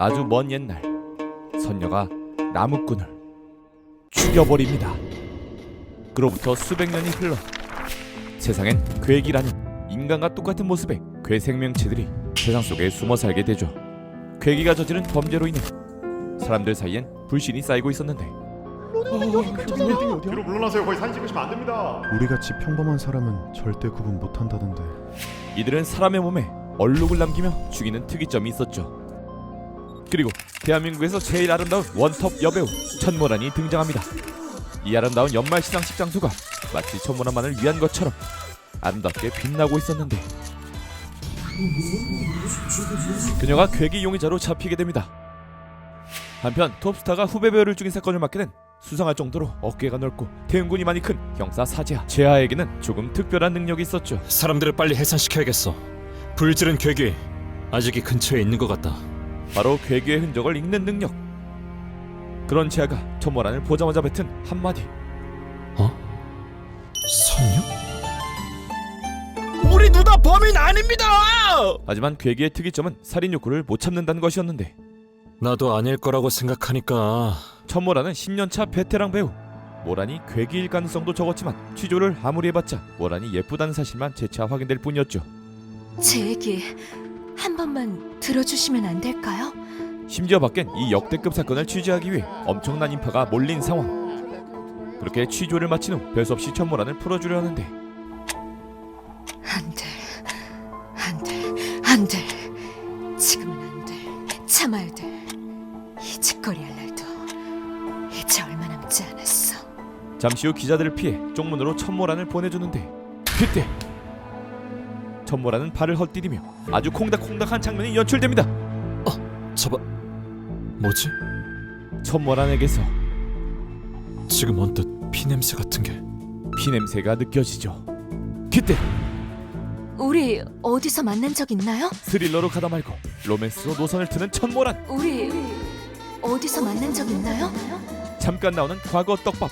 아주 먼 옛날 선녀가 나무꾼을 죽여버립니다. 그로부터 수백 년이 흘러 세상엔 괴기라는 인간과 똑같은 모습의 괴 생명체들이 세상 속에 숨어 살게 되죠. 괴기가 저지른 범죄로 인해 사람들 사이엔 불신이 쌓이고 있었는데 뒤로 물러나세요. 거기 사진 찍으시면 안 됩니다. 우리같이 평범한 사람은 절대 구분 못한다던데. 이들은 사람의 몸에 얼룩을 남기며 죽이는 특이점이 있었죠. 그리고 대한민국에서 제일 아름다운 원톱 여배우 천모란이 등장합니다. 이 아름다운 연말 시상식 장소가 마치 천모란만을 위한 것처럼 아름답게 빛나고 있었는데 그녀가 괴기 용의자로 잡히게 됩니다. 한편 톱스타가 후배 배우를 죽인 사건을 맡게 된 수상할 정도로 어깨가 넓고 대응군이 많이 큰 형사 사제하. 제하에게는 조금 특별한 능력이 있었죠. 사람들을 빨리 해산시켜야겠어. 불지른 괴기 아직 이 근처에 있는 것 같다. 바로 괴기의 흔적을 읽는 능력. 그런 제하가 천모란을 보자마자 뱉은 한마디. 선녀? 우리 누나 범인 아닙니다! 하지만 괴기의 특이점은 살인 욕구를 못 참는다는 것이었는데 나도 아닐 거라고 생각하니까. 천모란은 10년차 베테랑 배우. 모란이 괴기일 가능성도 적었지만 취조를 아무리 해봤자 모란이 예쁘다는 사실만 재차 확인될 뿐이었죠. 제 얘기 한 번만 들어주시면 안 될까요? 심지어 밖엔 이 역대급 사건을 취재하기 위해 엄청난 인파가 몰린 상황. 그렇게 취조를 마친 후 별 수 없이 천모란을 풀어주려 하는데 안 돼, 안 돼, 안 돼. 지금은 안 돼. 참아야 돼. 이 짓거리 할 날도 이제 얼마 남지 않았어. 잠시 후 기자들을 피해 쪽문으로 천모란을 보내주는데 그때 천모란은 발을 헛디디며 아주 콩닥콩닥한 장면이 연출됩니다. 저봐, 뭐지? 천모란에게서 지금 언뜻 피냄새 같은 게. 피냄새가 느껴지죠. 그때 우리 어디서 만난 적 있나요? 스릴러로 가다 말고 로맨스로 노선을 트는 천모란. 우리 어디서 만난 적 있나요? 잠깐 나오는 과거 떡밥.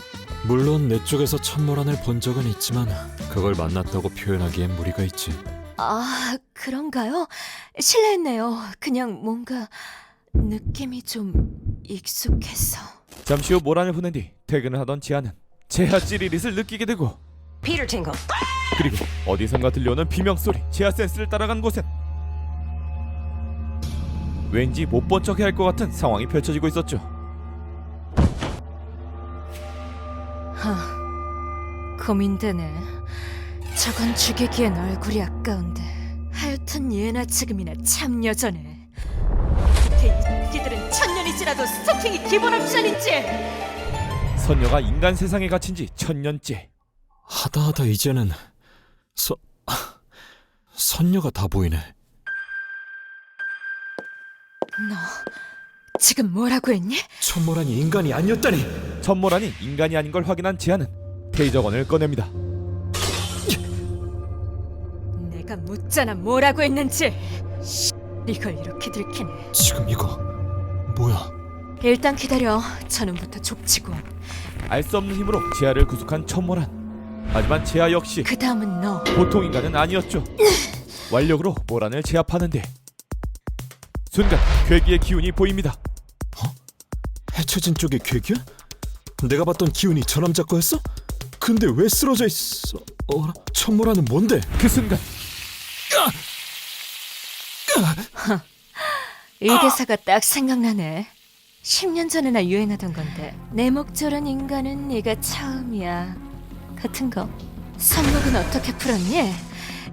물론 내 쪽에서 천모란을 본 적은 있지만 그걸 만났다고 표현하기엔 무리가 있지. 아, 그런가요? 실례했네요. 그냥 뭔가 느낌이 좀 익숙해서. 잠시 후 모란을 보낸 뒤 퇴근을 하던 지아는 제하 찌리릿을 느끼게 되고 Peter Tingle. 그리고 어디선가 들려오는 비명소리. 제하 센스를 따라간 곳엔 왠지 못 본 척해야 할 것 같은 상황이 펼쳐지고 있었죠. 고민되네. 저건 죽이기엔 얼굴이 아까운데. 하여튼 예나 지금이나 참 여전해. 어떻게 이들은 천년이 지나도 스토킹이 기본 옵션인지. 선녀가 인간 세상에 갇힌 지 1000년째. 하다하다 이제는 선녀가 다 보이네. 너 지금 뭐라고 했니? 천모란이 인간이 아니었다니. 천모란이 인간이 아닌 걸 확인한 제하는 테이저건을 꺼냅니다. 내가 묻잖아 뭐라고 했는지. 이걸 이렇게 들키네. 지금 이거 뭐야? 일단 기다려. 저놈부터 족치고 알 수 없는 힘으로 제하를 구속한 천모란. 하지만 제하 역시 그 다음은 너. 보통 인간은 아니었죠. 완력으로 모란을 제압하는데 순간 괴기의 기운이 보입니다. 해쳐진 쪽이 괴기야? 내가 봤던 기운이 저 남자 거였어? 근데 왜 쓰러져 있어? 천모란은 뭔데? 그 순간 이 대사가 딱 생각나네. 10년 전에나 유행하던 건데. 내 목조른 인간은 네가 처음이야 같은 거. 선목은 어떻게 풀었니?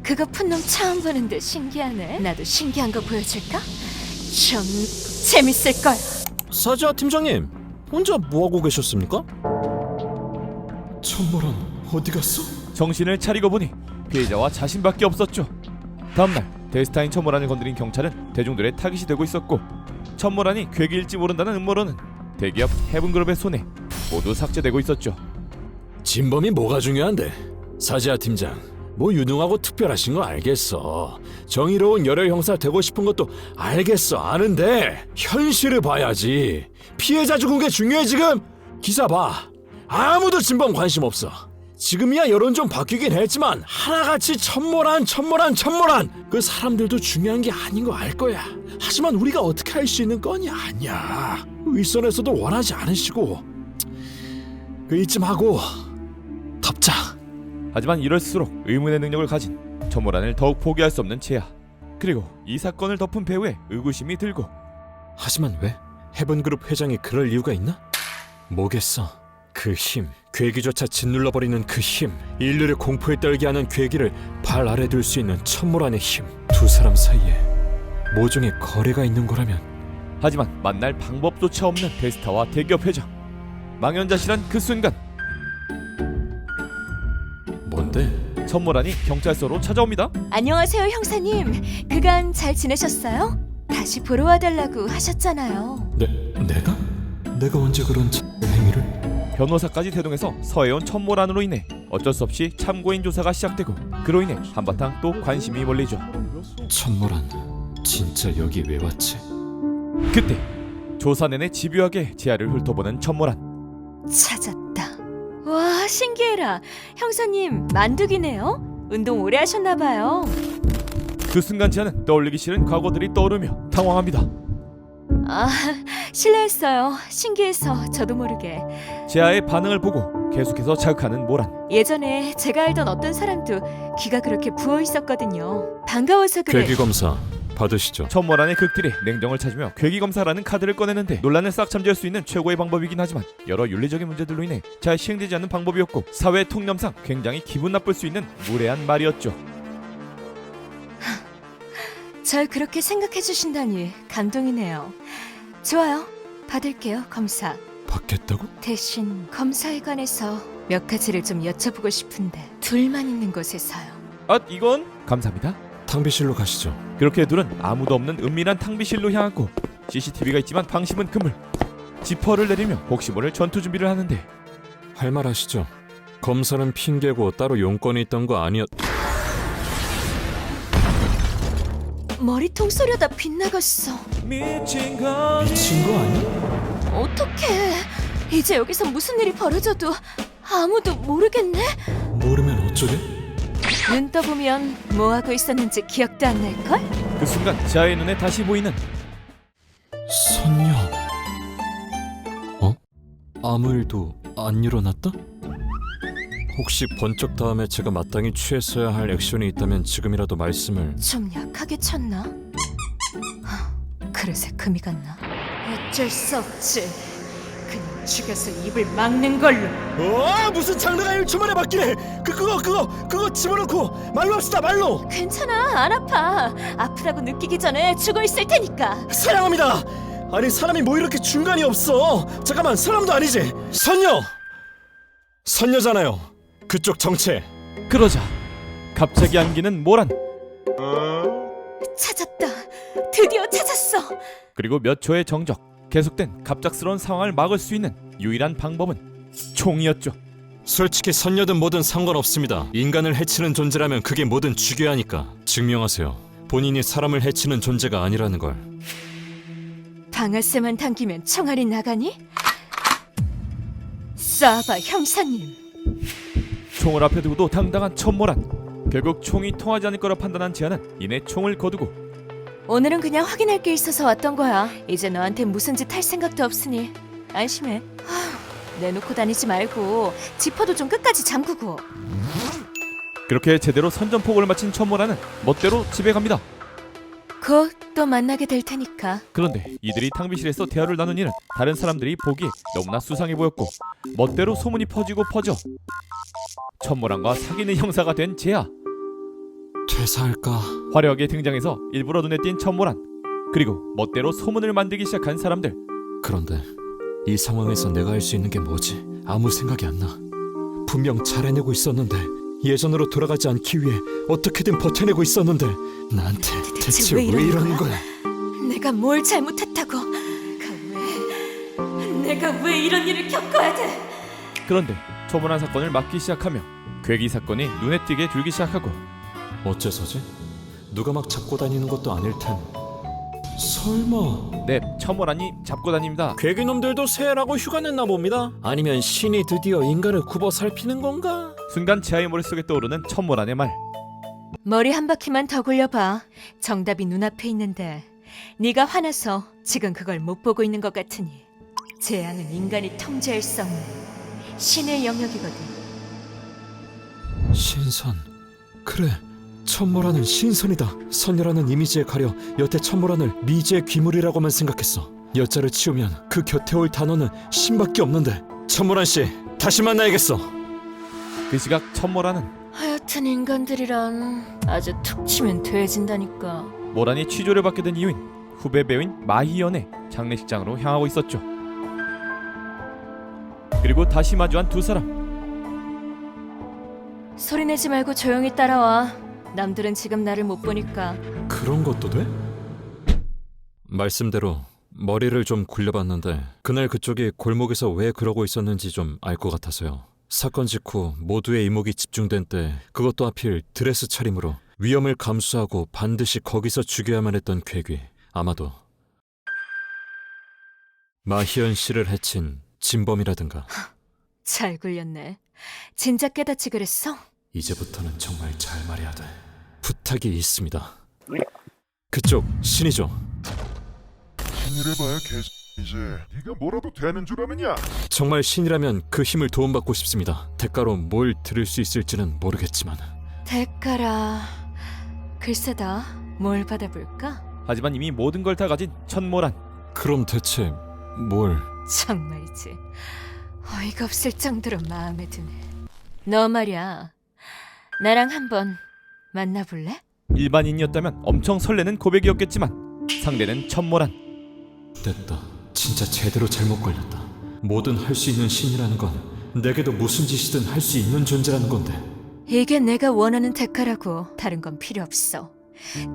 그거 푼 놈 처음 보는데 신기하네. 나도 신기한 거 보여줄까? 좀 재밌을 거야. 사자 팀장님, 혼자 뭐하고 계셨습니까? 천모란 어디 갔어? 정신을 차리고 보니 피해자와 자신밖에 없었죠. 다음날 데스타인 천모란을 건드린 경찰은 대중들의 타깃이 되고 있었고 천모란이 괴기일지 모른다는 음모론은 대기업 해븐그룹의 손에 모두 삭제되고 있었죠. 진범이 뭐가 중요한데? 사자 팀장, 뭐 유능하고 특별하신 거 알겠어. 정의로운 열혈 형사 되고 싶은 것도 알겠어. 아는데 현실을 봐야지. 피해자 죽은 게 중요해 지금? 기사 봐. 아무도 진범 관심 없어. 지금이야 여론 좀 바뀌긴 했지만 하나같이 천모란 그 사람들도 중요한 게 아닌 거 알 거야. 하지만 우리가 어떻게 할 수 있는 건이 아니야. 윗선에서도 원하지 않으시고 그 이쯤 하고 덮자. 하지만 이럴수록 의문의 능력을 가진 천모란을 더욱 포기할 수 없는 재야. 그리고 이 사건을 덮은 배우의 의구심이 들고 하지만 왜? 헤븐그룹 회장이 그럴 이유가 있나? 뭐겠어? 그 힘, 괴기조차 짓눌러버리는 그 힘, 인류를 공포에 떨게 하는 괴기를 발 아래 둘 수 있는 천모란의 힘. 두 사람 사이에 모종의 거래가 있는 거라면 하지만 만날 방법조차 없는 데스타와 대기업 회장. 망연자실한 그 순간 뭔데? 천모란이 경찰서로 찾아옵니다. 안녕하세요, 형사님. 그간 잘 지내셨어요? 다시 보러 와달라고 하셨잖아요. 내가 언제 그런 행위를? 변호사까지 대동해서 서해온 천모란으로 인해 어쩔 수 없이 참고인 조사가 시작되고 그로 인해 한바탕 또 관심이 몰리죠. 천모란 진짜 여기 왜 왔지? 그때 조사 내내 집요하게 재하를 훑어보는 천모란. 찾았다. 와, 신기해라. 형사님, 만두기네요. 운동 오래 하셨나봐요. 그 순간 재하는 떠올리기 싫은 과거들이 떠오르며 당황합니다. 아, 실례했어요. 신기해서 저도 모르게. 재하의 반응을 보고 계속해서 자극하는 모란. 예전에 제가 알던 어떤 사람도 귀가 그렇게 부어 있었거든요. 반가워서 그래. 괴기검사 받으시죠. 천모란의 극딜에 냉정을 찾으며 괴기검사라는 카드를 꺼내는데 논란을 싹 잠재울 수 있는 최고의 방법이긴 하지만 여러 윤리적인 문제들로 인해 잘 시행되지 않는 방법이었고 사회 통념상 굉장히 기분 나쁠 수 있는 무례한 말이었죠. 절 그렇게 생각해 주신다니 감동이네요. 좋아요. 받을게요, 검사. 받겠다고? 대신 검사에 관해서 몇 가지를 좀 여쭤보고 싶은데 둘만 있는 곳에서요. 아, 이건 감사합니다. 탕비실로 가시죠. 그렇게 둘은 아무도 없는 은밀한 탕비실로 향하고 CCTV가 있지만 방심은 금물. 지퍼를 내리며 혹시 모를 전투 준비를 하는데 할 말 하시죠. 검사는 핑계고 따로 용건이 있던 거 아니었... 머리통 쏘려다 빗나갔어. 미친 거 미친 거 아니야? 어떡해. 이제 여기서 무슨 일이 벌어져도 아무도 모르겠네. 모르면 어쩌게? 눈 떠보면 뭐하고 있었는지 기억도 안 날걸? 그 순간 재하의 눈에 다시 보이는 선녀. 어? 아무 일도 안 일어났다? 혹시 번쩍 다음에 제가 마땅히 취했어야 할 액션이 있다면 지금이라도 말씀을... 좀 약하게 쳤나? 그릇에 금이 갔나? 어쩔 수 없지. 그냥 죽여서 입을 막는 걸로. 무슨 장르가 1초 만에 바뀌네. 그거 집어넣고 말로 합시다. 말로. 괜찮아, 안 아파. 아프다고 느끼기 전에 죽어 있을 테니까. 사양합니다. 아니 사람이 뭐 이렇게 중간이 없어. 잠깐만, 사람도 아니지. 선녀잖아요. 그쪽 정체. 그러자 갑자기 안기는 모란. 찾았다. 드디어 찾았어. 그리고 몇 초의 정적, 계속된 갑작스러운 상황을 막을 수 있는 유일한 방법은 총이었죠. 솔직히 선녀든 뭐든 상관없습니다. 인간을 해치는 존재라면 그게 뭐든 죽여야 하니까. 증명하세요. 본인이 사람을 해치는 존재가 아니라는 걸. 방아쇠만 당기면 총알이 나가니? 쏴봐, 형사님. 총을 앞에 두고도 당당한 천모란. 결국 총이 통하지 않을 거라 판단한 재하는 이내 총을 거두고 오늘은 그냥 확인할 게 있어서 왔던 거야. 이제 너한테 무슨 짓 할 생각도 없으니 안심해. 내놓고 다니지 말고 지퍼도 좀 끝까지 잠그고. 그렇게 제대로 선전포고를 마친 천모란은 멋대로 집에 갑니다. 곧 또 만나게 될 테니까. 그런데 이들이 탕비실에서 대화를 나눈 일은 다른 사람들이 보기에 너무나 수상해 보였고 멋대로 소문이 퍼져 천모란과 사귀는 형사가 된 재하. 퇴사할까? 화려하게 등장해서 일부러 눈에 띈 천모란. 그리고 멋대로 소문을 만들기 시작한 사람들. 그런데 이 상황에서 내가 할 수 있는 게 뭐지? 아무 생각이 안 나. 분명 잘 해내고 있었는데, 예전으로 돌아가지 않기 위해 어떻게든 버텨내고 있었는데 나한테 대체 왜 이러는 거야? 내가 뭘 잘못했다고? 내가 왜 이런 일을 겪어야 돼? 그런데 초본한 사건을 막기 시작하며 괴기 사건이 눈에 띄게 들기 시작하고 어째서지? 누가 막 잡고 다니는 것도 아닐 텐. 설마 네, 천모란이 잡고 다닙니다. 괴기놈들도 새해라고 휴가 냈나 봅니다. 아니면 신이 드디어 인간을 굽어 살피는 건가? 순간 지아의 머릿속에 떠오르는 천모란의 말. 머리 한 바퀴만 더 굴려봐. 정답이 눈앞에 있는데 네가 화나서 지금 그걸 못 보고 있는 것 같으니. 재앙은 인간이 통제할 수 없는 신의 영역이거든. 신선. 그래, 천모란은 신선이다. 선녀라는 이미지에 가려 여태 천모란을 미지의 귀물이라고만 생각했어. 여자를 치우면 그 곁에 올 단어는 신밖에 없는데. 천모란 씨, 다시 만나야겠어. 그 시각 천모란은 하여튼 인간들이란 아주 툭 치면 돼진다니까. 모란이 취조를 받게 된 이유인 후배 배우인 마희연의 장례식장으로 향하고 있었죠. 그리고 다시 마주한 두 사람. 소리내지 말고 조용히 따라와. 남들은 지금 나를 못 보니까. 그런 것도 돼? 말씀대로 머리를 좀 굴려봤는데 그날 그쪽이 골목에서 왜 그러고 있었는지 좀 알 것 같아서요. 사건 직후 모두의 이목이 집중된 때, 그것도 하필 드레스 차림으로 위험을 감수하고 반드시 거기서 죽여야만 했던 괴귀, 아마도 마희연 씨를 해친 진범이라든가. 잘 굴렸네. 진작 깨닫지 그랬어? 이제부터는 정말 잘 말해야 돼. 부탁이 있습니다. 그쪽 신이죠? 신이래봐야 이제 네가 뭐라도 되는 줄 아느냐? 정말 신이라면 그 힘을 도움받고 싶습니다. 대가로 뭘 들을 수 있을지는 모르겠지만. 대가라. 글쎄다. 뭘 받아볼까? 하지만 이미 모든 걸 다 가진 천모란. 그럼 대체 뭘? 정말이지. 어이가 없을 정도로 마음에 드네. 너 말이야. 나랑 한번 만나볼래? 일반인이었다면 엄청 설레는 고백이었겠지만 상대는 천모란. 됐다. 진짜 제대로 잘못 걸렸다. 뭐든 할 수 있는 신이라는 건 내게도 무슨 짓이든 할 수 있는 존재라는 건데. 이게 내가 원하는 대가라고. 다른 건 필요 없어.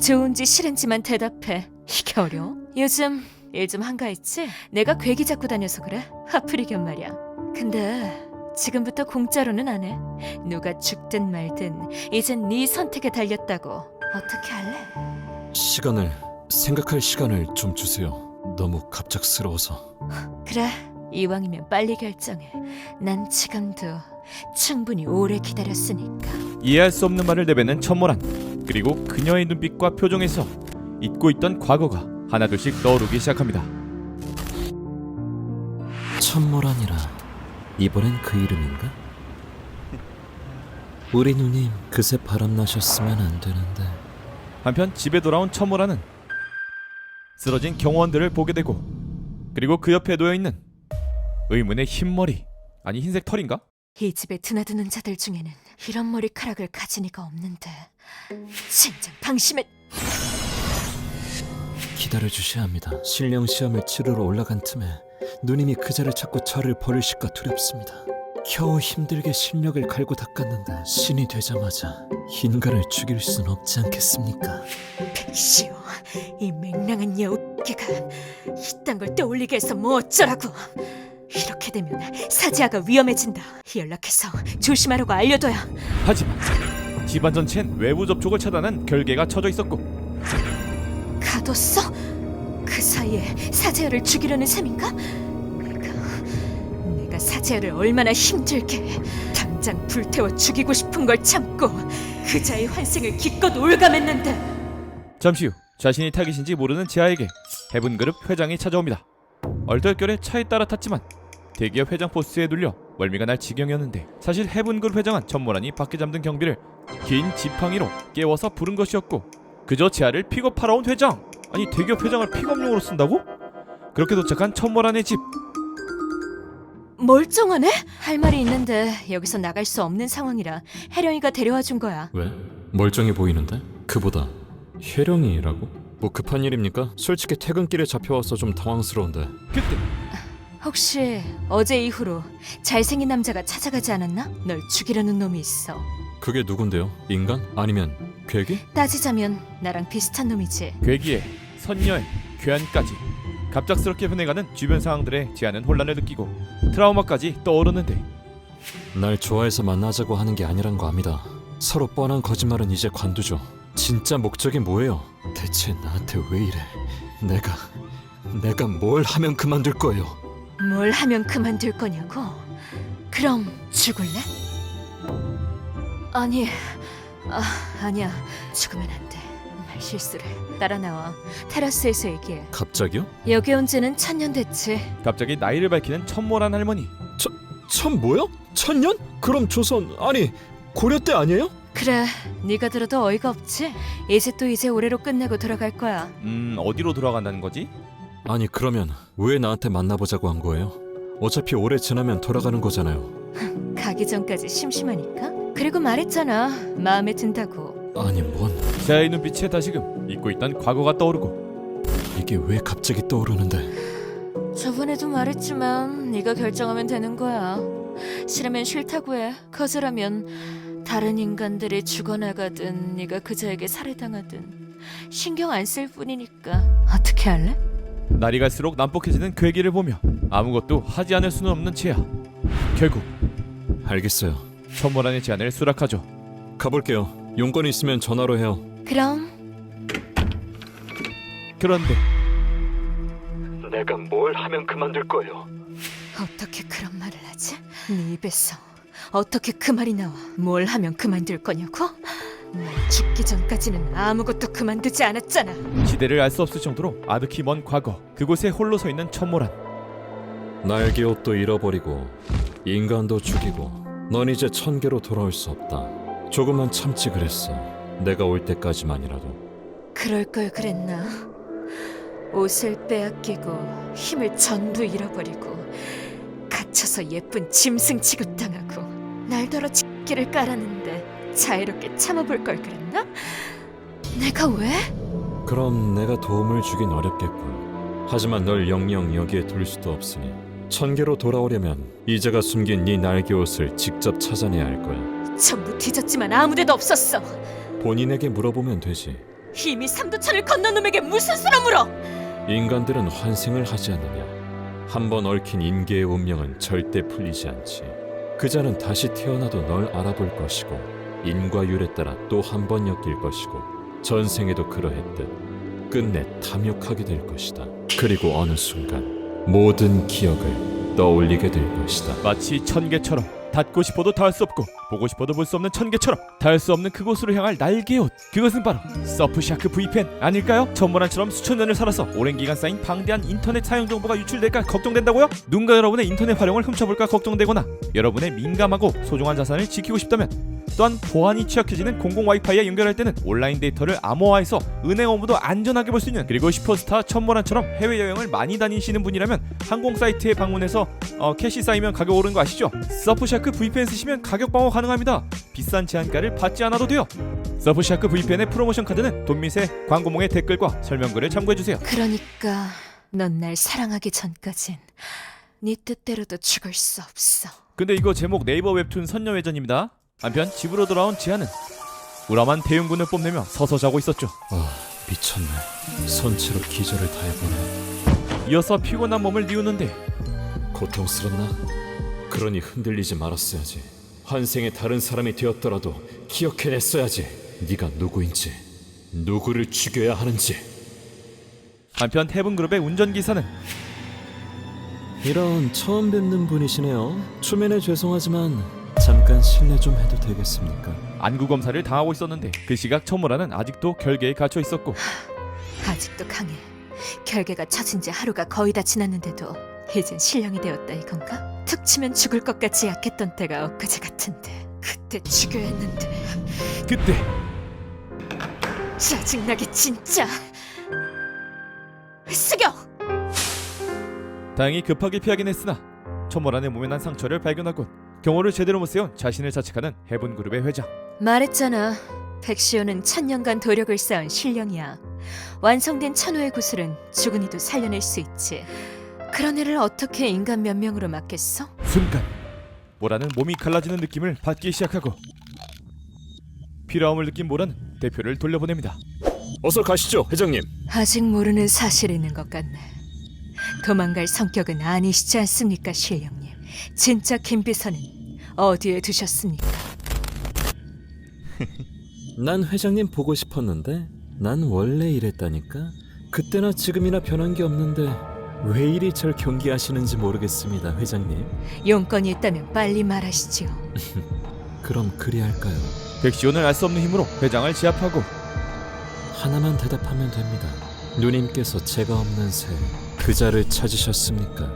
좋은지 싫은지만 대답해. 이게 어려워? 요즘 일 좀 한가했지? 내가 괴기 잡고 다녀서 그래? 하프리견 말이야. 근데 지금부터 공짜로는 안 해. 누가 죽든 말든 이젠 네 선택에 달렸다고. 어떻게 할래? 생각할 시간을 좀 주세요. 너무 갑작스러워서. 그래, 이왕이면 빨리 결정해. 난 지금도 충분히 오래 기다렸으니까. 이해할 수 없는 말을 내뱉는 천모란. 그리고 그녀의 눈빛과 표정에서 잊고 있던 과거가 하나둘씩 떠오르기 시작합니다. 천모란이라 이번엔 그 이름인가? 우리 누님 그새 바람나셨으면 안 되는데. 한편 집에 돌아온 천모란은 쓰러진 경호원들을 보게 되고, 그리고 그 옆에 놓여있는 의문의 흰머리, 아니 흰색 털인가? 이 집에 드나드는 자들 중에는 이런 머리카락을 가진 이가 없는데. 진짜 방심해. 기다려주셔야 합니다. 신령 시험을 치르러 올라간 틈에 누님이 그자를 찾고 저를 버리실까 두렵습니다. 겨우 힘들게 실력을 갈고 닦았는데 신이 되자마자 인간을 죽일 순 없지 않겠습니까? 백시오, 이 맹랑한 여우끼가 이딴 걸 떠올리게 해서 뭐 어쩌라고. 이렇게 되면 사지아가 위험해진다. 연락해서 조심하라고 알려둬야. 하지만 집안 전체엔 외부 접촉을 차단한 결계가 쳐져 있었고, 가뒀어? 그 사이에 사제아를 죽이려는 셈인가? 내가 사제아를 얼마나 힘들게 당장 불태워 죽이고 싶은 걸 참고 그자의 환생을 기껏 올감했는데. 잠시 후 자신이 타깃인지 모르는 지아에게 해븐그룹 회장이 찾아옵니다. 얼떨결에 차에 따라 탔지만 대기업 회장 포스에 눌려 멀미가 날 지경이었는데, 사실 해븐그룹 회장은 천모란이 밖에 잠든 경비를 긴 지팡이로 깨워서 부른 것이었고, 그저 지아를 픽업하러 온 회장! 아니 대기업 회장을 픽업용으로 쓴다고? 그렇게 도착한 천모란의 집. 멀쩡하네? 할 말이 있는데 여기서 나갈 수 없는 상황이라 혜령이가 데려와 준 거야. 왜? 멀쩡해 보이는데? 그보다 혜령이라고? 뭐 급한 일입니까? 솔직히 퇴근길에 잡혀와서 좀 당황스러운데. 그때 혹시 어제 이후로 잘생긴 남자가 찾아가지 않았나? 널 죽이려는 놈이 있어. 그게 누군데요? 인간? 아니면 괴기? 따지자면 나랑 비슷한 놈이지. 괴기에 선녀의 괴한까지 갑작스럽게 변해가는 주변 상황들에 지아는 혼란을 느끼고 트라우마까지 떠오르는데, 날 좋아해서 만나자고 하는 게 아니란 거 압니다. 서로 뻔한 거짓말은 이제 관두죠. 진짜 목적이 뭐예요? 대체 나한테 왜 이래? 내가 뭘 하면 그만둘 거예요? 뭘 하면 그만둘 거냐고? 그럼 죽을래? 아니, 아니야. 죽으면 안 돼. 말 실수를. 따라 나와. 테라스에서 얘기해. 갑자기요? 여기 온 지는 1000년 됐지. 갑자기 나이를 밝히는 천모란 할머니. 천 뭐요? 1000년? 그럼 조선 아니 고려 때 아니에요? 그래, 네가 들어도 어이가 없지? 이제 올해로 끝내고 돌아갈 거야. 어디로 돌아간다는 거지? 아니 그러면 왜 나한테 만나보자고 한 거예요? 어차피 오래 지나면 돌아가는 거잖아요. 가기 전까지 심심하니까? 그리고 말했잖아. 마음에 든다고. 아니 뭔 제아의 눈빛에 다시금 잊고 있던 과거가 떠오르고 이게 왜 갑자기 떠오르는데? 저번에도 말했지만 네가 결정하면 되는 거야. 싫으면 싫다고 해. 거절하면 다른 인간들이 죽어나가든 네가 그자에게 살해당하든 신경 안 쓸 뿐이니까. 어떻게 할래? 날이 갈수록 난폭해지는 그 얘기를 보며 아무것도 하지 않을 수는 없는 제아. 결국 알겠어요. 천모란의 제안을 수락하죠. 가볼게요. 용건이 있으면 전화로 해요. 그럼 그런데 내가 뭘 하면 그만둘 거예요? 어떻게 그런 말을 하지? 네 입에서 어떻게 그 말이 나와? 뭘 하면 그만둘 거냐고? 난 죽기 전까지는 아무것도 그만두지 않았잖아. 시대를 알 수 없을 정도로 아득히 먼 과거, 그곳에 홀로 서 있는 천모란. 날개 옷도 잃어버리고 인간도 죽이고 넌 이제 천계로 돌아올 수 없다. 조금만 참지 그랬어. 내가 올 때까지만이라도. 그럴 걸 그랬나? 옷을 빼앗기고 힘을 전부 잃어버리고 갇혀서 예쁜 짐승 취급당하고 날더러 짓기를 깔았는데 자유롭게 참아볼 걸 그랬나? 내가 왜? 그럼 내가 도움을 주긴 어렵겠군. 하지만 널 영영 여기에 둘 수도 없으니 천계로 돌아오려면 이자가 숨긴 네 날개 옷을 직접 찾아내야 할 거야. 전부 뒤졌지만 아무데도 없었어. 본인에게 물어보면 되지. 이미 삼도천을 건넌 놈에게 무슨 수로 물어? 인간들은 환생을 하지 않느냐. 한번 얽힌 인계의 운명은 절대 풀리지 않지. 그자는 다시 태어나도 널 알아볼 것이고 인과율에 따라 또 한 번 엮일 것이고 전생에도 그러했듯 끝내 탐욕하게 될 것이다. 그리고 어느 순간 모든 기억을 떠올리게 될 것이다. 마치 천개처럼 닿고 싶어도 닿을 수 없고 보고 싶어도 볼 수 없는 천개처럼 닿을 수 없는 그곳으로 향할 날개의 옷. 그것은 바로 서프샤크 V펜 아닐까요? 천모란처럼 수천 년을 살아서 오랜 기간 쌓인 방대한 인터넷 사용 정보가 유출될까 걱정된다고요? 누군가 여러분의 인터넷 활용을 훔쳐볼까 걱정되거나 여러분의 민감하고 소중한 자산을 지키고 싶다면, 또한 보안이 취약해지는 공공 와이파이에 연결할 때는 온라인 데이터를 암호화해서 은행 업무도 안전하게 볼 수 있는, 그리고 슈퍼스타 천모란처럼 해외여행을 많이 다니시는 분이라면 항공 사이트에 방문해서 캐시 쌓이면 가격 오르는 거 아시죠? 서프샤크 V펜 쓰시면 가격 방어 가능합니다. 비싼 제한가를 받지 않아도 돼요. 서프샤크 V펜의 프로모션 카드는 돈밑의 광고몽의 댓글과 설명글을 참고해주세요. 그러니까 넌 날 사랑하기 전까진 네 뜻대로도 죽을 수 없어. 근데 이거 제목 네이버 웹툰 선녀회전입니다. 한편 집으로 돌아온 지아는 우람한 대용군을 뽐내며 서서 자고 있었죠. 아 미쳤네. 선체로 기절을 다 해보네. 이어서 피곤한 몸을 뉘우는데 고통스럽나? 그러니 흔들리지 말았어야지. 환생의 다른 사람이 되었더라도 기억해냈어야지. 네가 누구인지, 누구를 죽여야 하는지. 한편 해븐그룹의 운전기사는 이런 처음 뵙는 분이시네요. 초면에 죄송하지만 잠깐 실례 좀 해도 되겠습니까? 안구검사를 당하고 있었는데 그 시각 천모라는 아직도 결계에 갇혀 있었고 아직도 강해. 결계가 처진 지 하루가 거의 다 지났는데도 이젠 신령이 되었다 이건가? 툭 치면 죽을 것 같이 약했던 때가 엊그제 같은데 그때 죽여야 했는데. 그때 짜증나게 진짜. 숙여! 다행히 급하게 피하긴 했으나 천모란의 몸에 난 상처를 발견하곤 경호를 제대로 못 세운 자신을 자책하는 해븐그룹의 회장. 말했잖아. 백시오는 1000년간 도력을 쌓은 신령이야. 완성된 천호의 구슬은 죽은 이도 살려낼 수 있지. 그런 애를 어떻게 인간 몇 명으로 맡겠어? 순간 모라는 몸이 갈라지는 느낌을 받기 시작하고 필요함을 느낀 모라는 대표를 돌려보냅니다. 어서 가시죠, 회장님. 아직 모르는 사실이 있는 것 같네. 도망갈 성격은 아니시지 않습니까, 신령님? 진짜 김비서는 어디에 두셨습니까? 난 회장님 보고 싶었는데 난 원래 이랬다니까. 그때나 지금이나 변한 게 없는데 왜 이리 절 경계하시는지 모르겠습니다, 회장님. 용건이 있다면 빨리 말하시지요. 그럼 그리할까요? 백시온을 알 수 없는 힘으로 회장을 제압하고 하나만 대답하면 됩니다. 누님께서 제가 없는 새 그자를 찾으셨습니까?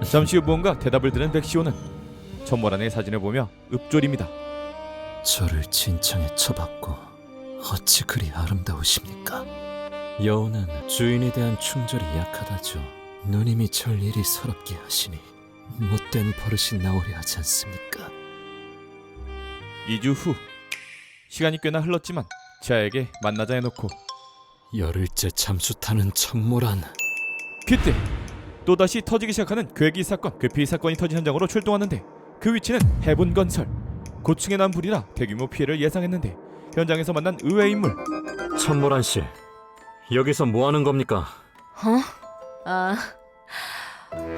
잠시 후 무언가 대답을 들은 백시온은 천모란의 사진을 보며 읊조립니다. 저를 진창에 쳐박고 어찌 그리 아름다우십니까? 여우는 주인에 대한 충절이 약하다죠. 누님이 절 이리 서럽게 하시니 못된 버릇이 나오려 하지 않습니까? 2주 후 시간이 꽤나 흘렀지만 지아에게 만나자 해놓고 열흘째 잠수 타는 천모란. 그때 또다시 터지기 시작하는 괴기 사건. 급히 사건이 터진 현장으로 출동하는데 그 위치는 해분건설. 고층에 난 불이라 대규모 피해를 예상했는데 현장에서 만난 의외의 인물. 천모란 씨, 여기서 뭐 하는 겁니까?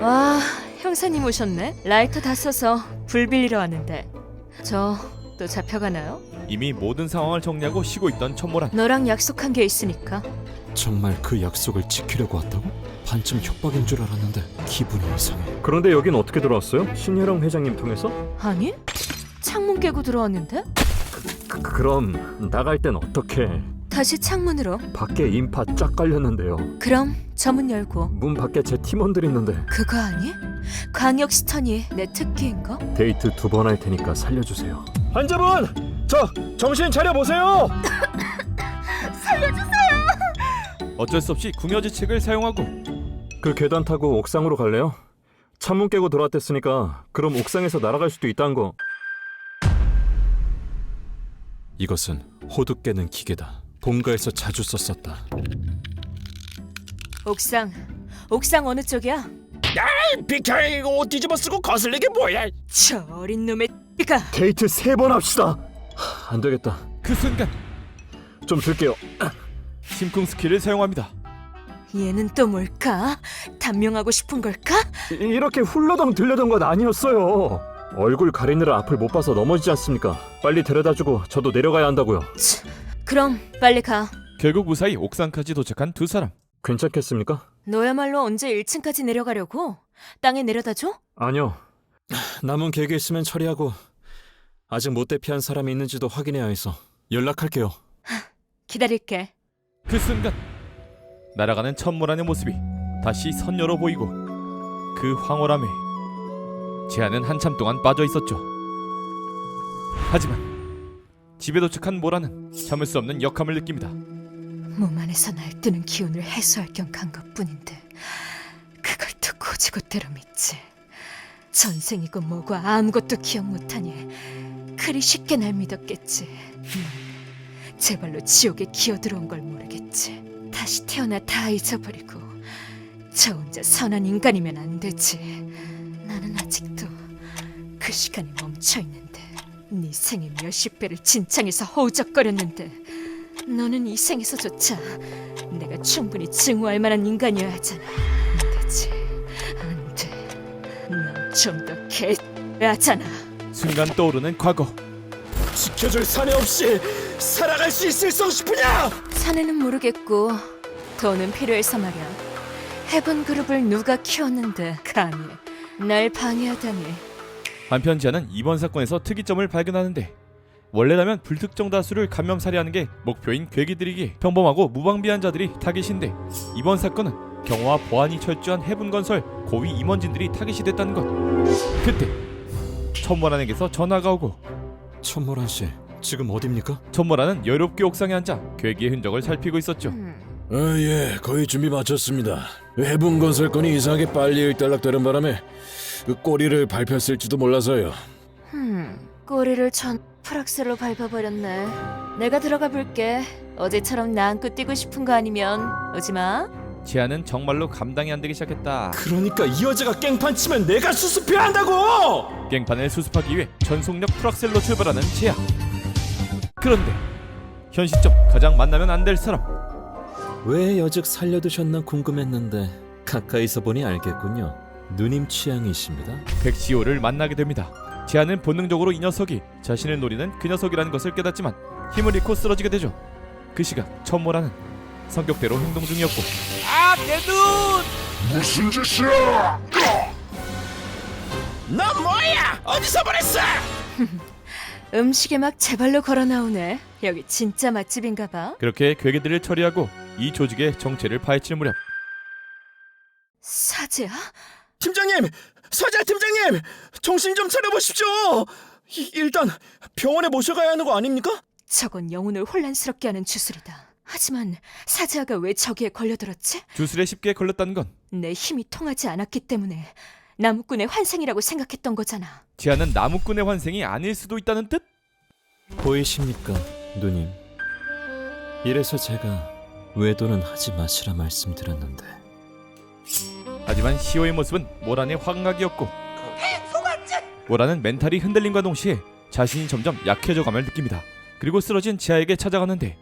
와, 형사님 오셨네. 라이터 다 써서 불 빌리러 왔는데 저 또 잡혀가나요? 이미 모든 상황을 정리하고 쉬고 있던 천모란. 너랑 약속한 게 있으니까. 정말 그 약속을 지키려고 왔다고? 반쯤 협박인 줄 알았는데 기분이 이상해. 그런데 여긴 어떻게 들어왔어요? 신혜령 회장님 통해서? 아니? 창문 깨고 들어왔는데? 그럼 나갈 땐 어떻게? 다시 창문으로. 밖에 인파 쫙 깔렸는데요. 그럼 저 문 열고. 문 밖에 제 팀원들 있는데. 그거 아니? 광역 스턴이 내 특기인가? 데이트 2번 할 테니까 살려주세요. 환자분! 정신 차려보세요! 어쩔 수 없이 궁여지책을 사용하고 그 계단 타고 옥상으로 갈래요? 창문 깨고 들어왔댔으니까 그럼 옥상에서 날아갈 수도 있다는 거. 이것은 호두 깨는 기계다. 본가에서 자주 썼었다. 옥상 어느 쪽이야? 비켜, 이거 옷 뒤집어 쓰고 거슬리게 뭐야? 저 어린 놈의 X가. 데이트 3번 합시다. 안 되겠다. 그 순간 좀 들게요. 심쿵 스킬을 사용합니다. 얘는 또 뭘까? 단명하고 싶은 걸까? 이렇게 훌러덩 들려던 건 아니었어요. 얼굴 가리느라 앞을 못 봐서 넘어지지 않습니까? 빨리 데려다주고 저도 내려가야 한다고요. 그럼 빨리 가. 결국 무사히 옥상까지 도착한 두 사람. 괜찮겠습니까? 너야말로 언제 1층까지 내려가려고? 땅에 내려다 줘? 아니요. 남은 계획 있으면 처리하고 아직 못 대피한 사람이 있는지도 확인해야 해서 연락할게요. 기다릴게. 그 순간 날아가는 천모란의 모습이 다시 선녀로 보이고 그 황홀함에 제아는 한참 동안 빠져 있었죠. 하지만 집에 도착한 모라는 참을 수 없는 역함을 느낍니다. 몸 안에서 날뛰는 기운을 해소할 겸 간 것뿐인데 그걸 또 고지고대로 믿지. 전생이고 뭐고 아무것도 기억 못하니 그리 쉽게 날 믿었겠지. 제발로 지옥에 기어들어온 걸 모르겠지. 다시 태어나 다 잊어버리고 저 혼자 선한 인간이면 안 되지. 나는 아직도 그 시간이 멈춰있는데 네 생의 몇십 배를 진창에서 허우적거렸는데 너는 이 생에서조차 내가 충분히 증오할 만한 인간이어야 하잖아. 안 되지. 안 돼. 넌 좀 더 개하잖아. 순간 떠오르는 과거. 지켜줄 사내 없이 살아갈 수 있을성 싶으냐? 사내는 모르겠고 돈은 필요해서 말이야. 해본 그룹을 누가 키웠는데 감히 날 방해하다니. 한편 지아는 이번 사건에서 특이점을 발견하는데 원래라면 불특정 다수를 감염 살해하는 게 목표인 괴기들이기에 평범하고 무방비한 자들이 타깃인데 이번 사건은 경호와 보안이 철저한 해분건설 고위 임원진들이 타깃이 됐다는 것. 그때 천모란에게서 전화가 오고 천모란 씨, 지금 어딥니까? 천모란은 여유롭게 옥상에 앉아 괴기의 흔적을 살피고 있었죠. 예, 거의 준비 마쳤습니다. 해분 건설건이 이상하게 빨리 일단락되는 바람에 그 꼬리를 밟혔을지도 몰라서요. 꼬리를 전 프락셀로 밟아버렸네. 내가 들어가 볼게. 어제처럼 나 안고 뛰고 싶은 거 아니면 오지 마. 지아는 정말로 감당이 안 되기 시작했다. 그러니까 이 여자가 깽판 치면 내가 수습해야 한다고! 깽판을 수습하기 위해 전속력 프락셀로 출발하는 지아. 그런데 현 시점 가장 만나면 안 될 사람. 왜 여직 살려두셨나 궁금했는데 가까이서 보니 알겠군요. 누님 취향이십니다. 백시오를 만나게 됩니다. 지아는 본능적으로 이 녀석이 자신을 노리는 그 녀석이라는 것을 깨닫지만 힘을 잃고 쓰러지게 되죠. 그 시각 천모라는 성격대로 행동 중이었고 무슨 짓이야? 너 뭐야? 어디서 보냈어? 음식에 막 제발로 걸어 나오네. 여기 진짜 맛집인가 봐. 그렇게 괴기들을 처리하고 이 조직의 정체를 파헤칠 무렵 사제야? 팀장님! 사자 팀장님! 정신 좀 차려보십시오! 일단 병원에 모셔가야 하는 거 아닙니까? 저건 영혼을 혼란스럽게 하는 주술이다. 하지만 사제아가 왜 저기에 걸려들었지? 주술에 쉽게 걸렸다는 건 내 힘이 통하지 않았기 때문에 나무꾼의 환생이라고 생각했던 거잖아. 지하는 나무꾼의 환생이 아닐 수도 있다는 뜻? 보이십니까, 누님? 이래서 제가 외도는 하지 마시라 말씀드렸는데 하지만 시오의 모습은 모란의 환각이었고 모란은 멘탈이 흔들림과 동시에 자신이 점점 약해져감을 느낍니다. 그리고 쓰러진 지하에게 찾아가는데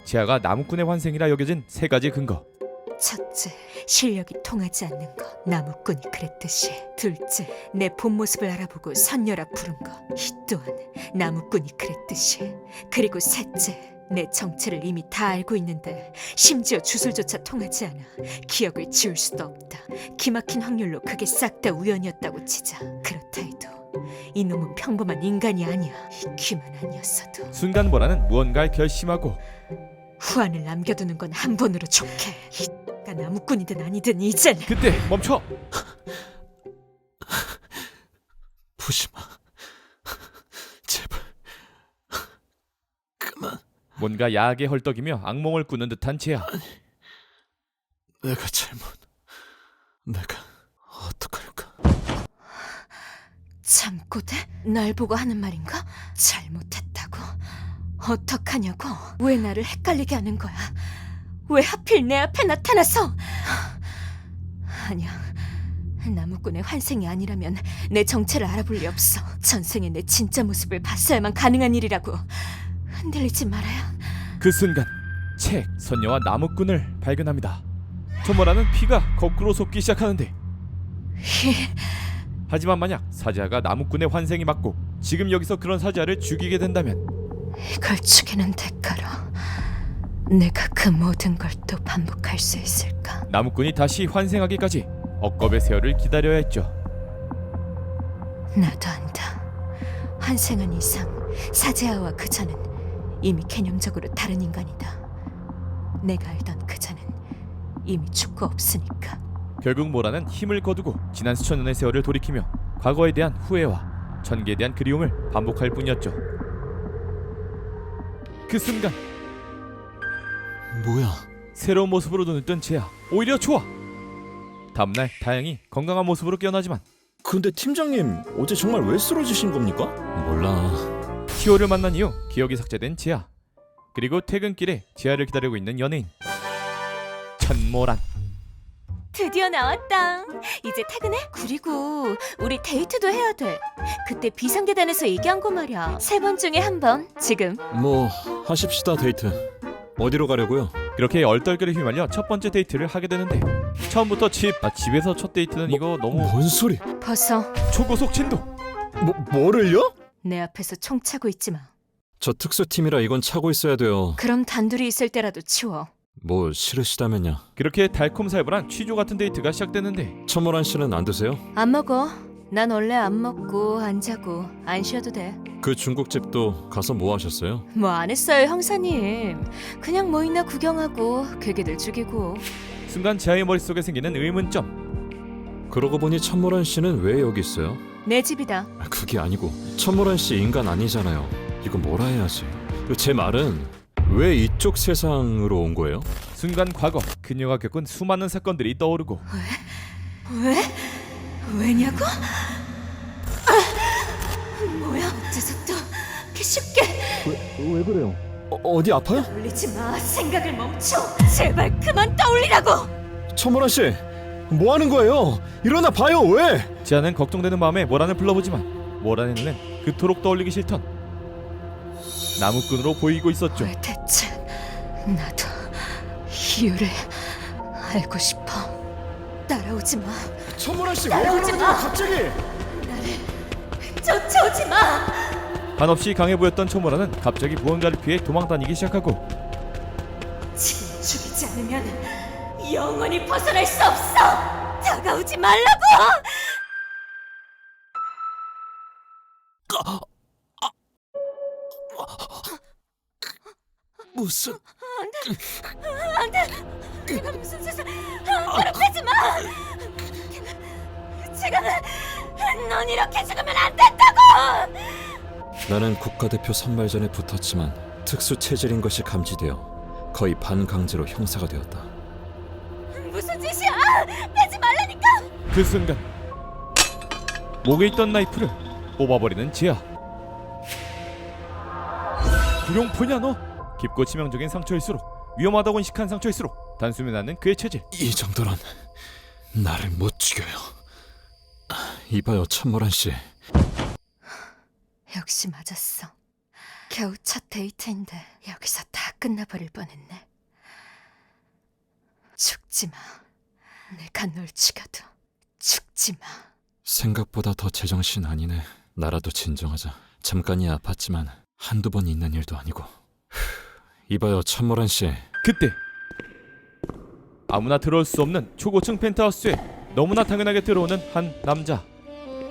지하가 나무꾼의 환생이라 여겨진 세 가지 근거. 첫째, 실력이 통하지 않는 거. 나무꾼이 그랬듯이. 둘째, 내 본 모습을 알아보고 선녀라 부른 거. 이 또한 나무꾼이 그랬듯이. 그리고 셋째, 내 정체를 이미 다 알고 있는데 심지어 주술조차 통하지 않아. 기억을 지울 수도 없다. 기막힌 확률로 그게 싹 다 우연이었다고 치자. 그렇다 해도 이놈은 평범한 인간이 아니야. 이 귀만한 녀석도. 순간 모란은 무언가를 결심하고 후안을 남겨두는 건 한 번으로 좋게. 이가 나무꾼이든 아니든 이젠. 그때 멈춰! 부시마 제발 그만. 뭔가 야하게 헐떡이며 악몽을 꾸는 듯한 지하. 내가 내가 어떡할까? 참고대? 날 보고 하는 말인가? 잘못했다고? 어떡하냐고? 왜 나를 헷갈리게 하는 거야? 왜 하필 내 앞에 나타나서? 아니야, 나무꾼의 환생이 아니라면 내 정체를 알아볼 리 없어. 전생에 내 진짜 모습을 봤어야만 가능한 일이라고. 흔들리지 말아요. 그 순간 책 선녀와 나무꾼을 발견합니다. 초모라는 피가 거꾸로 솟기 시작하는데 하지만 만약 사자가 나무꾼의 환생이 맞고 지금 여기서 그런 사자를 죽이게 된다면 이걸 죽이는 대가로 내가 그 모든 걸 또 반복할 수 있을까? 나무꾼이 다시 환생하기까지 억겁의 세월을 기다려야 했죠. 나도 안다. 환생한 이상 사제아와 그자는 이미 개념적으로 다른 인간이다. 내가 알던 그자는 이미 죽고 없으니까. 결국 모라는 힘을 거두고 지난 수천 년의 세월을 돌이키며 과거에 대한 후회와 전개에 대한 그리움을 반복할 뿐이었죠. 그 순간 뭐야? 새로운 모습으로 눈을 뜬 제야. 오히려 좋아. 다음날 다행히 건강한 모습으로 깨어나지만 근데 팀장님 어제 정말 왜 쓰러지신 겁니까? 몰라. 시오를 만난 이후 기억이 삭제된 지아. 그리고 퇴근길에 지아를 기다리고 있는 연예인 천모란. 드디어 나왔다. 이제 퇴근해? 그리고 우리 데이트도 해야 돼. 그때 비상계단에서 얘기한 거 말이야. 3번 중에 한 번. 지금. 뭐 하십시다. 데이트 어디로 가려고요? 그렇게 얼떨결에 휘말려 첫 번째 데이트를 하게 되는데 처음부터 집에서 첫 데이트는 이거 너무 뭔 소리? 벗어. 초고속 진도. 뭐를요? 내 앞에서 총 차고 있지 마. 저 특수팀이라 이건 차고 있어야 돼요. 그럼 단둘이 있을 때라도 치워. 뭐 싫으시다면요. 그렇게 달콤살벌한 취조 같은 데이트가 시작되는데 천모란 씨는 안 드세요? 안 먹어. 난 원래 안 먹고 안 자고 안 쉬어도 돼. 그 중국집도 가서 뭐 하셨어요? 뭐 안 했어요, 형사님. 그냥 뭐 있나 구경하고 괴기들 죽이고. 순간 지아의 머릿속에 생기는 의문점. 그러고 보니 천모란 씨는 왜 여기 있어요? 내 집이다. 그게 아니고 천모란 씨 인간 아니잖아요. 이거 뭐라 해야지. 제 말은 왜 이쪽 세상으로 온 거예요? 순간 과거 그녀가 겪은 수많은 사건들이 떠오르고 왜? 왜냐고? 뭐야? 어째서 또 이렇게 쉽게 왜 그래요? 어디 아파요? 떠올리지 마. 생각을 멈춰. 제발 그만 떠올리라고. 천모란 씨, 뭐 하는 거예요? 일어나 봐요. 왜? 지아는 걱정되는 마음에 모란을 불러보지만 모란의 눈엔 그토록 떠올리기 싫던 나무꾼으로 보이고 있었죠. 왜 대체 나도 이유를 알고 싶어. 따라오지 마. 천모란 씨, 왜 따라오지 그러는 마. 거예요? 갑자기? 나를 쫓아오지 마. 한없이 강해 보였던 초모라는 갑자기 무언가를 피해 도망다니기 시작하고 지금 죽이지 않으면 영원히 벗어날 수 없어. 다가오지 말라고. 무슨 내가 무슨 짓을 괴롭히지 마. 지금은 넌 이렇게 죽으면 안 된다고. 나는 국가대표 선발전에 붙었지만 특수 체질인 것이 감지되어 거의 반강제로 형사가 되었다. 무슨 짓이야? 빼지 말라니까. 그 순간 목에 있던 나이프를 뽑아버리는 지아. 구룡포냐 너? 깊고 치명적인 상처일수록 위험하다고 인식한 상처일수록 단숨에 낫는 그의 체질. 이 정도는 나를 못 죽여요. 이봐요, 천모란 씨. 역시 맞았어. 겨우 첫 데이트인데 여기서 다 끝나버릴 뻔했네. 죽지 마. 내가 널 죽여도 죽지 마. 생각보다 더 제정신 아니네. 나라도 진정하자. 잠깐이야 아팠지만 한두 번 있는 일도 아니고. 이봐요, 천모란 씨. 그때 아무나 들어올 수 없는 초고층 펜트하우스에 너무나 당연하게 들어오는 한 남자.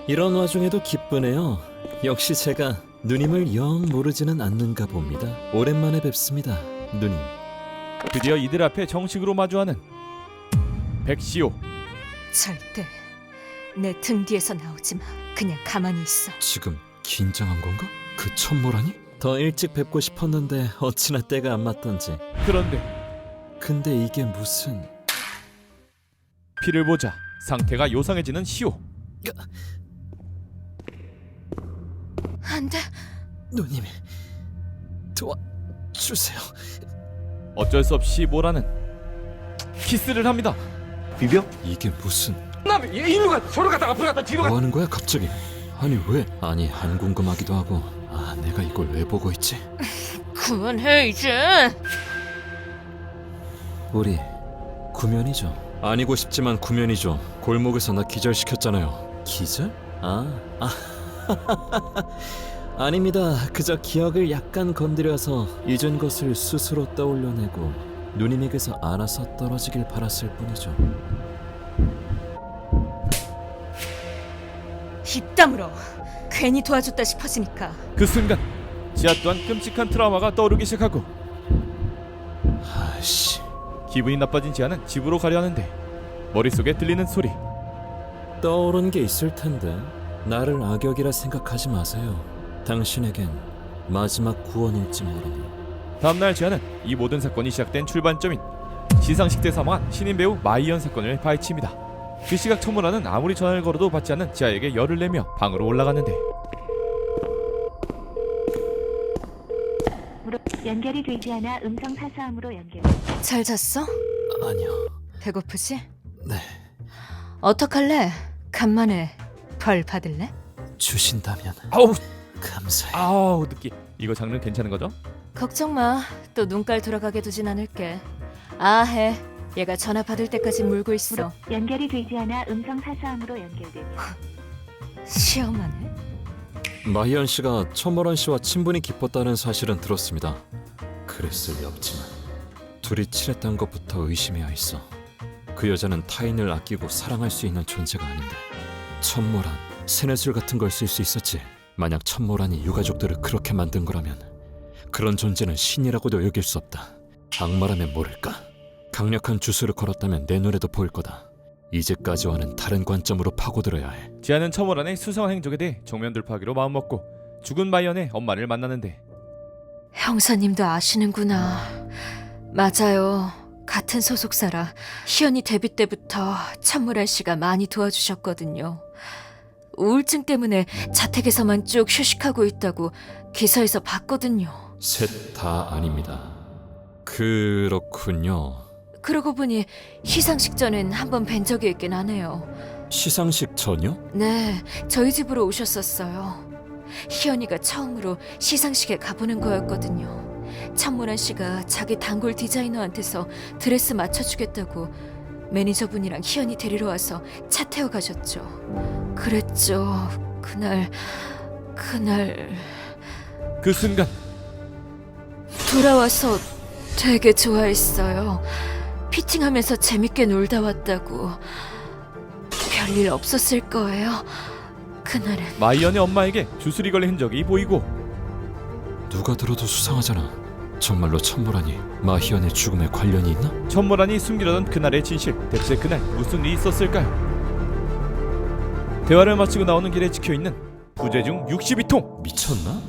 이런 와중에도 기쁘네요. 역시 제가 누님을 영 모르지는 않는가 봅니다. 오랜만에 뵙습니다, 누님. 드디어 이들 앞에 정식으로 마주하는 백시오. 절대 내 등 뒤에서 나오지 마. 그냥 가만히 있어. 지금 긴장한 건가? 그 천모라니? 더 일찍 뵙고 싶었는데 어찌나 때가 안 맞던지. 그런데 근데 이게 무슨... 피를 보자 상태가 요상해지는 시오. 안 돼. 누님, 도와주세요. 어쩔 수 없이 모라는 키스를 합니다. 이게 무슨... 뭐 하는 거야 갑자기? 아니 왜? 아니 안 궁금하기도 하고. 아, 내가 이걸 왜 보고 있지? 그만해 이제. 우리 구면이죠. 아니고 싶지만 구면이죠. 골목에서 나 기절시켰잖아요. 기절? 아닙니다. 그저 기억을 약간 건드려서 잊은 것을 스스로 떠올려내고 누님에게서 알아서 떨어지길 바랐을 뿐이죠. 입 다물어. 괜히 도와줬다 싶어지니까. 그 순간 지아 또한 끔찍한 트라우마가 떠오르기 시작하고 아씨, 기분이 나빠진 지아는 집으로 가려 하는데 머릿속에 들리는 소리. 떠오른 게 있을 텐데 나를 악역이라 생각하지 마세요. 당신에겐 마지막 구원일지 모르니. 다음날 지아는 이 모든 사건이 시작된 출발점인 시상식 때 사망한 신인 배우 마이언 사건을 파헤칩니다. 그 시각 천모라는 아무리 전화를 걸어도 받지 않는 지아에게 열을 내며 방으로 올라가는데 연결이 되지 않아 음성 사서함으로 연결. 잘 잤어? 아니요. 배고프지? 네, 어떡할래? 간만에 벌 받을래? 주신다면 아우 감사해요. 아우 느끼. 이거 장르 괜찮은 거죠? 걱정 마. 또 눈깔 돌아가게 두진 않을게. 아해. 얘가 전화 받을 때까지 물고 있어. 연결이 되지 않아 음성 사서함으로 연결되며. 시험하네. 마희연 씨가 천모란 씨와 친분이 깊었다는 사실은 들었습니다. 그랬을 리 없지만 둘이 친했던 것부터 의심해야 했어. 그 여자는 타인을 아끼고 사랑할 수 있는 존재가 아닌데 천모란, 세뇌술 같은 걸 쓸 수 있었지. 만약 천모란이 유가족들을 그렇게 만든 거라면 그런 존재는 신이라고도 여길 수 없다. 악마라면 모를까? 강력한 주술을 걸었다면 내 눈에도 보일 거다. 이제까지와는 다른 관점으로 파고들어야 해. 지아는 천모란의 수상한 행적에 대해 정면 돌파하기로 마음먹고 죽은 마이언의 엄마를 만나는데 형사님도 아시는구나. 맞아요. 같은 소속사라 희연이 데뷔 때부터 천무란 씨가 많이 도와주셨거든요. 우울증 때문에 자택에서만 쭉 휴식하고 있다고 기사에서 봤거든요. 셋 다 아닙니다. 그렇군요. 그러고 보니 시상식 전엔 한번 뵌 적이 있긴 하네요. 시상식 전요? 네, 저희 집으로 오셨었어요. 희연이가 처음으로 시상식에 가보는 거였거든요. 천문환 씨가 자기 단골 디자이너한테서 드레스 맞춰주겠다고 매니저분이랑 희연이 데리러 와서 차 태워 가셨죠. 그랬죠. 그날 그 순간 돌아와서 되게 좋아했어요. 피팅하면서 재밌게 놀다 왔다고. 별일 없었을 거예요. 그날은. 마이언의 엄마에게 주술이 걸린 흔적이 보이고 누가 들어도 수상하잖아. 정말로 천모란이 마희연의 죽음에 관련이 있나? 천모란이 숨기려던 그날의 진실, 대체 그날 무슨 일이 있었을까요? 대화를 마치고 나오는 길에 찍혀있는 부재 중 62통. 미쳤나?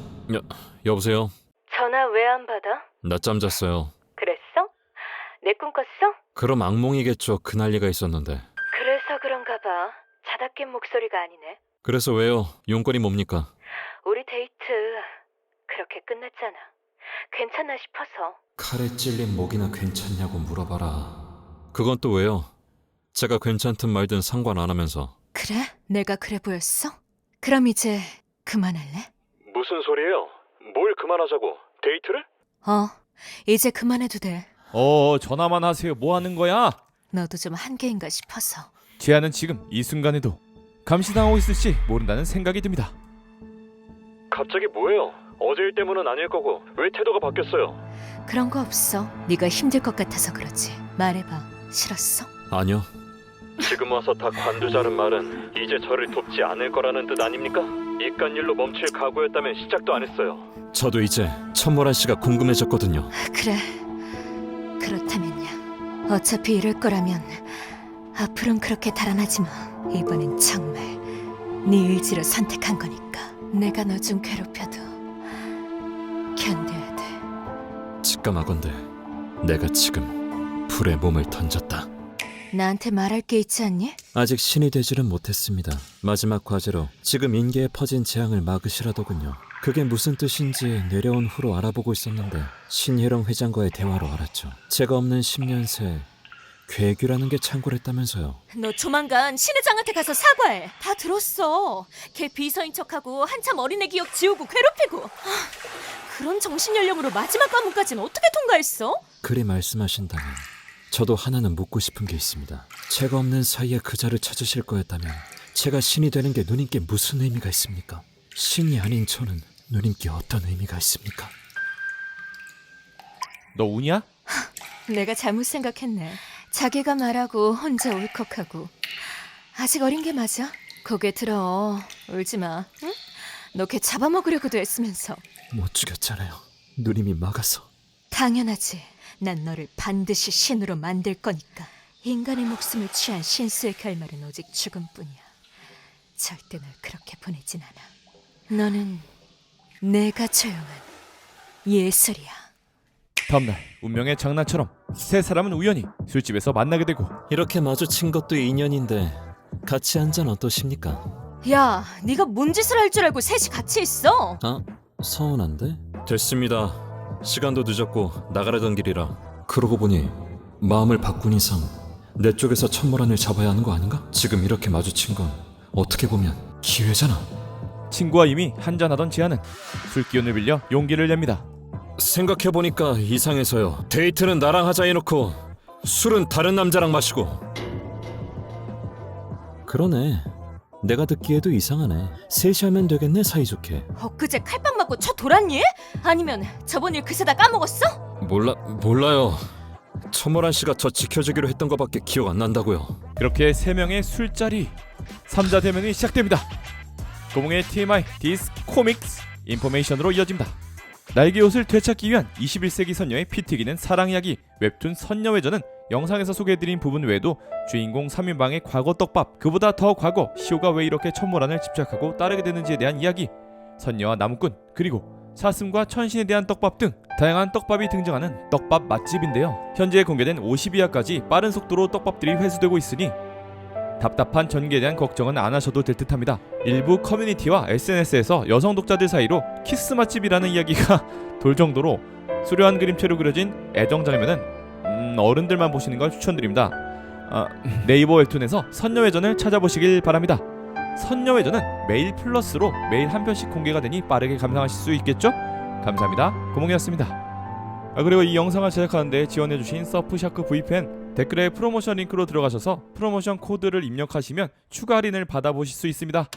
여보세요? 전화 왜 안 받아? 낮잠 잤어요. 그랬어? 내 꿈 꿨어? 그럼 악몽이겠죠. 그 난리가 있었는데. 그래서 그런가 봐. 자다 깬 목소리가 아니네. 그래서 왜요? 용건이 뭡니까? 우리 데이트 그렇게 끝났잖아. 괜찮나 싶어서. 칼에 찔린 목이나 괜찮냐고 물어봐라. 그건 또 왜요? 제가 괜찮든 말든 상관 안 하면서. 그래? 내가 그래 보였어? 그럼 이제 그만할래? 무슨 소리예요? 뭘 그만하자고? 데이트를? 이제 그만해도 돼. 전화만 하세요. 뭐 하는 거야? 너도 좀 한계인가 싶어서. 제아는 지금 이 순간에도 감시당하고 있을지 모른다는 생각이 듭니다. 갑자기 뭐예요? 어제 일 때문은 아닐 거고 왜 태도가 바뀌었어요? 그런 거 없어. 네가 힘들 것 같아서 그러지. 말해봐. 싫었어? 아니요. 지금 와서 다 관두자는 말은 이제 저를 돕지 않을 거라는 뜻 아닙니까? 이깟 일로 멈출 각오였다면 시작도 안 했어요. 저도 이제 천모란 씨가 궁금해졌거든요. 그래. 그렇다면야. 어차피 이럴 거라면 앞으로는 그렇게 달아나지 마. 이번엔 정말 네 의지로 선택한 거니까. 내가 너 좀 괴롭혀도 견뎌야 돼. 직감하건대 내가 지금 불에 몸을 던졌다. 나한테 말할 게 있지 않니? 아직 신이 되지는 못했습니다. 마지막 과제로 지금 인계에 퍼진 재앙을 막으시라더군요. 그게 무슨 뜻인지 내려온 후로 알아보고 있었는데 신혜령 회장과의 대화로 알았죠. 제가 없는 10년 새 괴규라는 게 창궐했다면서요. 너 조만간 신 회장한테 가서 사과해. 다 들었어. 걔 비서인 척하고 한참 어린애 기억 지우고 괴롭히고. 그런 정신연령으로 마지막 과목까지는 어떻게 통과했어? 그리 말씀하신다면 저도 하나는 묻고 싶은 게 있습니다. 제가 없는 사이에 그자를 찾으실 거였다면 제가 신이 되는 게 누님께 무슨 의미가 있습니까? 신이 아닌 저는 누님께 어떤 의미가 있습니까? 너 우냐? 내가 잘못 생각했네. 자기가 말하고 혼자 울컥하고. 아직 어린 게 맞아? 고개 들어. 울지 마. 응? 너 걔 잡아먹으려고도 했으면서. 못 죽였잖아요. 누님이 막아서. 당연하지. 난 너를 반드시 신으로 만들 거니까. 인간의 목숨을 취한 신수의 결말은 오직 죽음뿐이야. 절대 널 그렇게 보내진 않아. 너는 내가 조용한 예술이야. 다음날 운명의 장난처럼 세 사람은 우연히 술집에서 만나게 되고 이렇게 마주친 것도 인연인데 같이 한잔 어떠십니까? 야, 네가 뭔 짓을 할 줄 알고 셋이 같이 있어? 아, 서운한데? 됐습니다. 시간도 늦었고 나가려던 길이라. 그러고 보니 마음을 바꾼 이상 내 쪽에서 천모란을 잡아야 하는 거 아닌가? 지금 이렇게 마주친 건 어떻게 보면 기회잖아. 친구와 이미 한잔하던 지아는 술 기운을 빌려 용기를 냅니다. 생각해보니까 이상해서요. 데이트는 나랑 하자 해놓고 술은 다른 남자랑 마시고. 그러네. 내가 듣기에도 이상하네. 셋이 하면 되겠네, 사이좋게. 엊그제 칼빵 맞고 쳐 돌았니? 아니면 저번 일 그새 다 까먹었어? 몰라요. 천모란 씨가 저 지켜주기로 했던 거밖에 기억 안 난다고요. 그렇게 세 명의 술자리 3자 대면이 시작됩니다. 고몽의 TMI 디스 코믹스 인포메이션으로 이어집니다. 날개 옷을 되찾기 위한 21세기 선녀의 피 튀기는 사랑 이야기 웹툰 선녀외전은 영상에서 소개해드린 부분 외에도 주인공 3인방의 과거 떡밥, 그보다 더 과거 시오가 왜 이렇게 천모란을 집착하고 따르게 되는지에 대한 이야기, 선녀와 나무꾼, 그리고 사슴과 천신에 대한 떡밥 등 다양한 떡밥이 등장하는 떡밥 맛집인데요. 현재 공개된 52화까지 빠른 속도로 떡밥들이 회수되고 있으니 답답한 전개에 대한 걱정은 안 하셔도 될 듯합니다. 일부 커뮤니티와 SNS에서 여성 독자들 사이로 키스 맛집이라는 이야기가 돌 정도로 수려한 그림체로 그려진 애정 장면은 어른들만 보시는 걸 추천드립니다. 네이버 웹툰에서 선녀외전을 찾아보시길 바랍니다. 선녀외전은 메일 플러스로 매일 한 편씩 공개가 되니 빠르게 감상하실 수 있겠죠? 감사합니다. 고몽이었습니다. 그리고 이 영상을 제작하는데 지원해주신 서프샤크 VPN 댓글에 프로모션 링크로 들어가셔서 프로모션 코드를 입력하시면 추가 할인을 받아보실 수 있습니다.